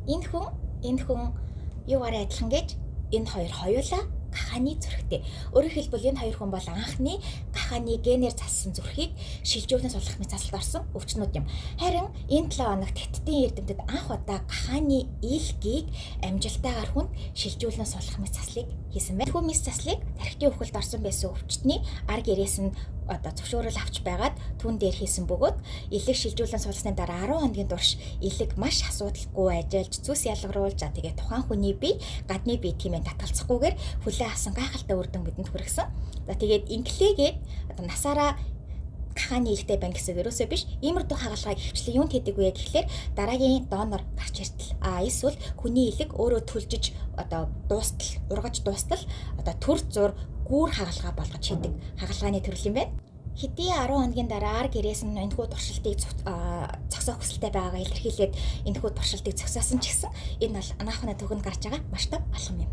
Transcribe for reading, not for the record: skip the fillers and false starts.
энэ хүн юугаараа адилхан гэж энэ хоёр хоёулаа гахааны зүрхтэй. Өөрөөр хэлбэл энэ хоёр хүн бол анхны гахааны генээр зассан зүрхийг шилжүүлнэ сулах мэт цасалд орсон өвчтнүүд юм. Харин энэ 7 хоногт Хятадын эрдэмтэд анх удаа гахааны илгийг амжилтаагаар хүнд шилжүүлнэ сулах мэт цаслыг хийсэн байна. Түүний мэт цаслыг тархитын өвгөлд орсон байсан өвчтний ар гэрээс нь зөвшөөрөл авч байгаад түн дээр хийсэн бөгөөд илэг шилжүүлэн суулсны дараа 10 хоногийн турш илэг маш асуудалгүй ажиллаж зүс ялгаруулж тэгээд тухайн хүний бие гадны бие тиймээ татгалцахгүйгээр хүлээн авсан гайхалтай үр дүн бидэнд хүргэсэн. За тэгээд инглигээд насаараа гахааны илтэй байна гэсэн ерөөсөө биш. Иймэрдүү хагалгааг хвчлэн юунд хийдэг вэ гэхлээр дараагийн донор гарч иртэл эсвэл хүний илэг өөрөө төлжиж дуустал, ургаж дуустал төр зур гүүр хагалгаа болгож хийдэг хагалгааны төрөл юм байна. Хэдий 10 хоногийн дараа ар гэрээс нь энэхүү туршилтыг зогсоох хүсэлтэй байгаагаа илэрхийлээд энэхүү туршилтыг зогсоосон ч гэсэн энэ бол анаахны төгөнд гарч байгаа маш том алхам юм.